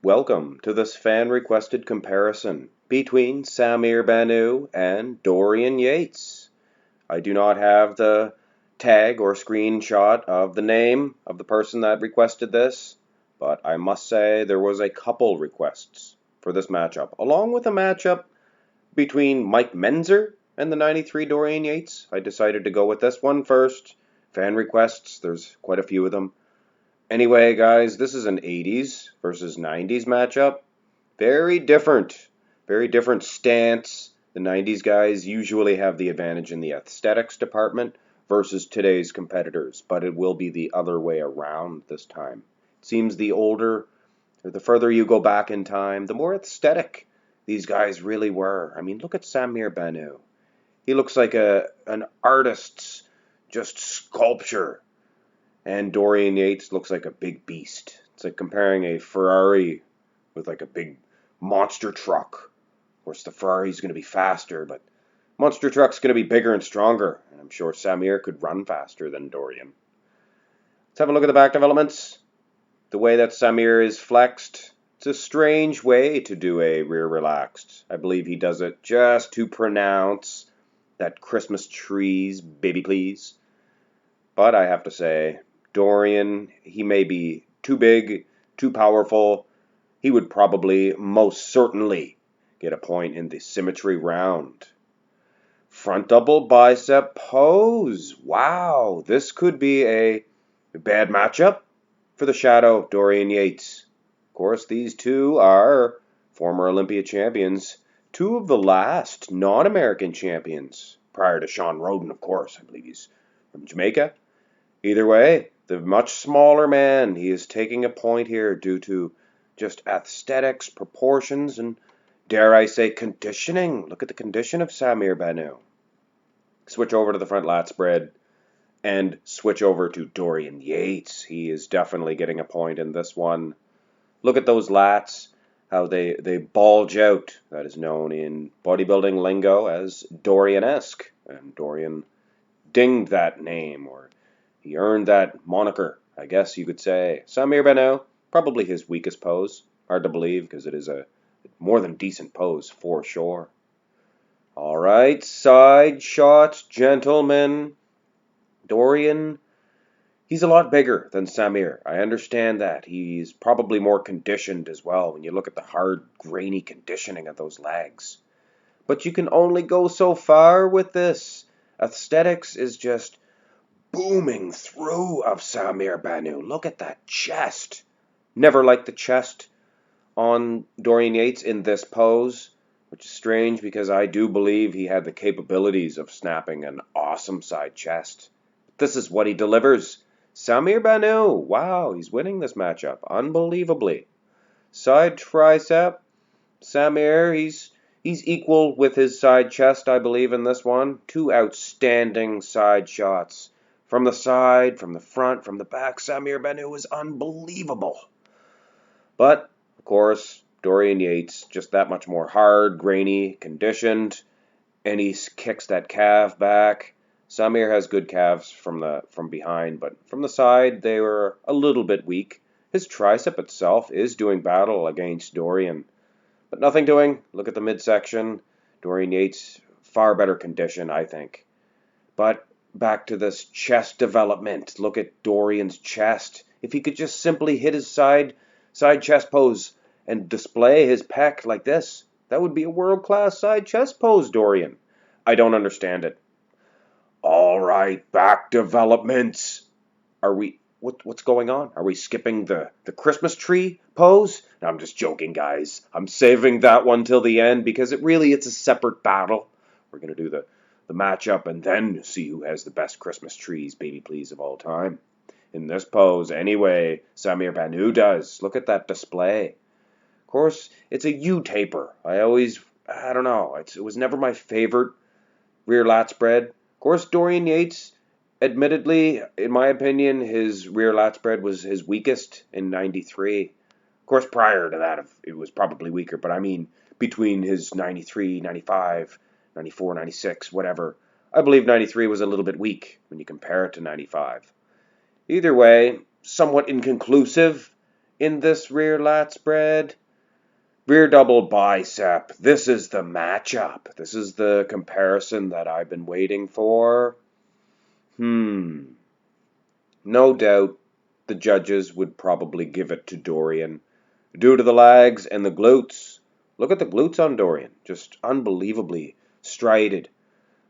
Welcome to this fan-requested comparison between Samir Bannout and Dorian Yates. I do not have the tag or screenshot of the name of the person that requested this, but I must say there was a couple requests for this matchup, along with a matchup between Mike Menzer and the 93 Dorian Yates. I decided to go with this one first. Fan requests, there's quite a few of them. Anyway, guys, this is an 80s versus 90s matchup. Very different. Very different stance. The 90s guys usually have the advantage in the aesthetics department versus today's competitors, but it will be the other way around this time. It seems the older, or the further you go back in time, the more aesthetic these guys really were. I mean, look at Samir Bannout. He looks like an artist's just sculpture. And Dorian Yates looks like a big beast. It's like comparing a Ferrari with like a big monster truck. Of course, the Ferrari's going to be faster, but monster truck's going to be bigger and stronger. And I'm sure Samir could run faster than Dorian. Let's have a look at the back developments. The way that Samir is flexed, it's a strange way to do a rear relaxed. I believe he does it just to pronounce that Christmas trees, baby please. But I have to say, Dorian, he may be too big, too powerful. He would probably, most certainly, get a point in the symmetry round. Front double bicep pose. Wow, this could be a bad matchup for the shadow Dorian Yates. Of course, these two are former Olympia champions, two of the last non-American champions, prior to Sean Roden, of course. I believe he's from Jamaica. Either way, the much smaller man, he is taking a point here due to just aesthetics, proportions, and dare I say conditioning. Look at the condition of Samir Bannout. Switch over to the front lat spread and switch over to Dorian Yates. He is definitely getting a point in this one. Look at those lats, how they bulge out. That is known in bodybuilding lingo as Dorian-esque. And Dorian dinged that name, or he earned that moniker, I guess you could say. Samir Bannout, probably his weakest pose. Hard to believe because it is a more than decent pose for sure. All right, side shots, gentlemen. Dorian, he's a lot bigger than Samir. I understand that. He's probably more conditioned as well when you look at the hard, grainy conditioning of those legs. But you can only go so far with this. Aesthetics is just booming through of Samir Bannout. Look at that chest. Never liked the chest on Dorian Yates in this pose, which is strange because I do believe he had the capabilities of snapping an awesome side chest. This is what he delivers. Samir Bannout, wow, he's winning this matchup, unbelievably. Side tricep, Samir, he's equal with his side chest, I believe, in this one. Two outstanding side shots. From the side, from the front, from the back, Samir Bannout is unbelievable. But, of course, Dorian Yates, just that much more hard, grainy, conditioned, and he kicks that calf back. Samir has good calves from behind, but from the side, they were a little bit weak. His tricep itself is doing battle against Dorian. But nothing doing. Look at the midsection. Dorian Yates, far better condition, I think. But back to this chest development. Look at Dorian's chest. If he could just simply hit his side chest pose and display his pec like this, that would be a world-class side chest pose, Dorian. I don't understand it. All right, back developments. What's going on? Are we skipping the Christmas tree pose? No, I'm just joking, guys. I'm saving that one till the end because it's a separate battle. We're going to do the matchup and then see who has the best Christmas trees, baby please, of all time. In this pose, anyway, Samir Bannout does. Look at that display. Of course, it's a U-taper. I don't know. It was never my favorite rear lat spread. Of course, Dorian Yates, admittedly, in my opinion, his rear lat spread was his weakest in 93. Of course, prior to that, it was probably weaker, but I mean, between his 93, 95, 94, 96, whatever, I believe 93 was a little bit weak when you compare it to 95. Either way, somewhat inconclusive in this rear lat spread? Rear double bicep. This is the matchup. This is the comparison that I've been waiting for. No doubt the judges would probably give it to Dorian due to the legs and the glutes. Look at the glutes on Dorian. Just unbelievably strided.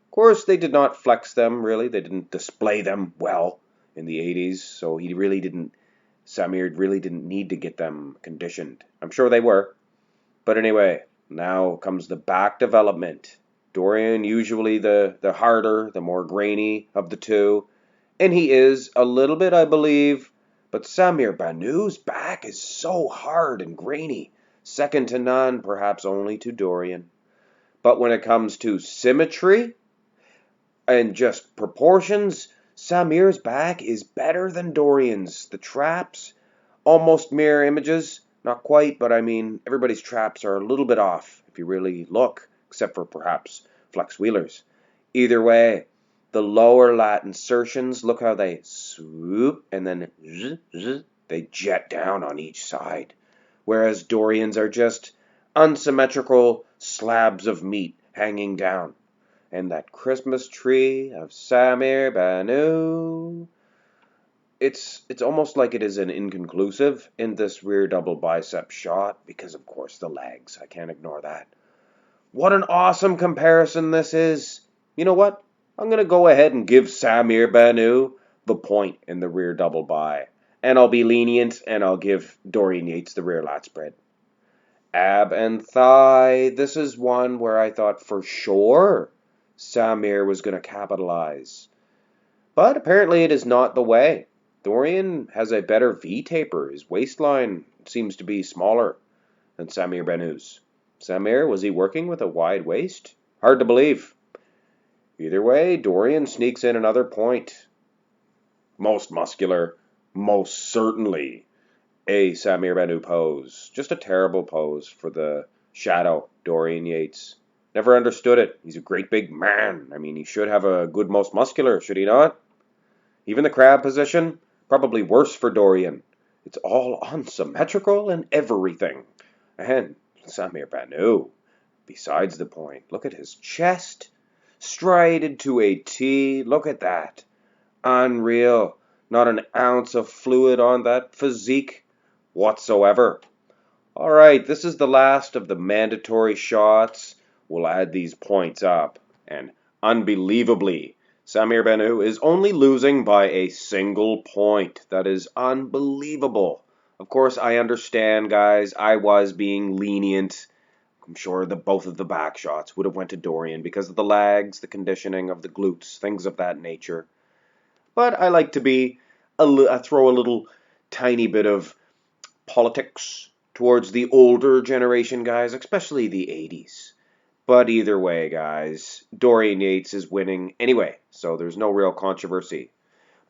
Of course, they did not flex them, really. They didn't display them well in the 80s, so Samir really didn't need to get them conditioned. I'm sure they were. But anyway, now comes the back development. Dorian, usually the harder, the more grainy of the two, and he is a little bit, I believe, but Samir Bannout's back is so hard and grainy, second to none, perhaps only to Dorian. But when it comes to symmetry and just proportions, Samir's back is better than Dorian's. The traps, almost mirror images. Not quite, but I mean, everybody's traps are a little bit off if you really look, except for perhaps Flex Wheeler's. Either way, the lower lat insertions, look how they swoop and then they jet down on each side. Whereas Dorian's are just unsymmetrical slabs of meat hanging down. And that Christmas tree of Samir Bannout, it's almost like it is an inconclusive in this rear double bicep shot because, of course, the legs. I can't ignore that. What an awesome comparison this is. You know what? I'm going to go ahead and give Samir Bannout the point in the rear double bi. And I'll be lenient and I'll give Dorian Yates the rear lat spread. Ab and thigh. This is one where I thought for sure Samir was going to capitalize. But apparently it is not the way. Dorian has a better V-taper. His waistline seems to be smaller than Samir Bannout's. Samir, was he working with a wide waist? Hard to believe. Either way, Dorian sneaks in another point. Most muscular, most certainly a Samir Bannout pose. Just a terrible pose for the shadow, Dorian Yates. Never understood it. He's a great big man. I mean, he should have a good most muscular, should he not? Even the crab position, probably worse for Dorian. It's all unsymmetrical and everything. And Samir Bannout, besides the point, look at his chest. Strided to a T. Look at that. Unreal. Not an ounce of fluid on that physique whatsoever. All right, this is the last of the mandatory shots. We'll add these points up. And unbelievably, Samir Bannout is only losing by a single point. That is unbelievable. Of course, I understand, guys. I was being lenient. I'm sure that both of the back shots would have went to Dorian because of the lags, the conditioning of the glutes, things of that nature. But I like to throw a little tiny bit of politics towards the older generation guys, especially the 80s. But either way, guys, Dorian Yates is winning anyway, so there's no real controversy.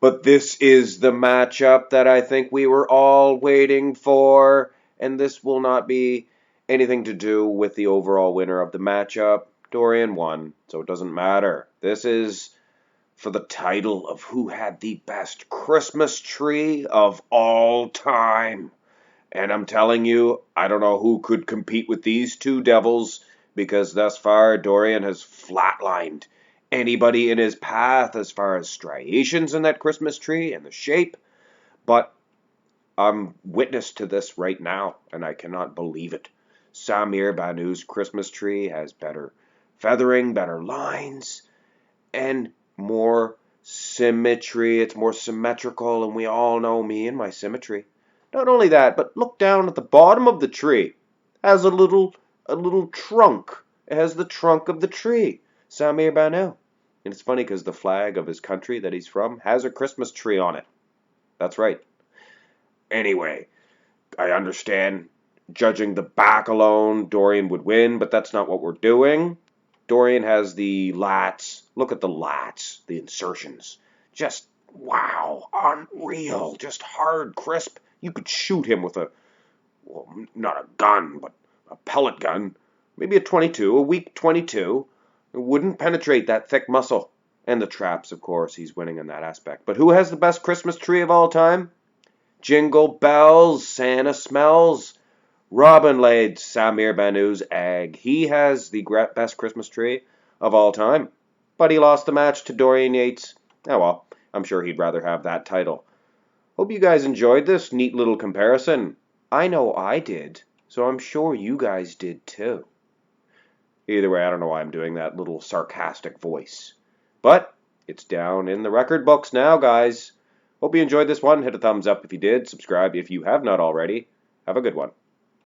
But this is the matchup that I think we were all waiting for, and this will not be anything to do with the overall winner of the matchup. Dorian won, so it doesn't matter. This is for the title of who had the best Christmas tree of all time. And I'm telling you, I don't know who could compete with these two devils, because thus far Dorian has flatlined anybody in his path as far as striations in that Christmas tree and the shape. But I'm witness to this right now, and I cannot believe it. Samir Bannout's Christmas tree has better feathering, better lines, and more symmetry. It's more symmetrical, and we all know me and my symmetry. Not only that, but look down at the bottom of the tree. It has a little trunk. It has the trunk of the tree. Samir Bannout. And it's funny because the flag of his country that he's from has a Christmas tree on it. That's right. Anyway, I understand judging the back alone, Dorian would win, but that's not what we're doing. Dorian has the lats. Look at the lats, the insertions. Just, wow, unreal. Just hard, crisp. You could shoot him with not a gun, but a pellet gun. Maybe a 22, a weak 22. It wouldn't penetrate that thick muscle. And the traps, of course, he's winning in that aspect. But who has the best Christmas tree of all time? Jingle bells, Santa smells. Robin laid Samir Bannout's egg. He has the best Christmas tree of all time. But he lost the match to Dorian Yates. Oh well, I'm sure he'd rather have that title. Hope you guys enjoyed this neat little comparison. I know I did, so I'm sure you guys did too. Either way, I don't know why I'm doing that little sarcastic voice. But it's down in the record books now, guys. Hope you enjoyed this one. Hit a thumbs up if you did. Subscribe if you have not already. Have a good one.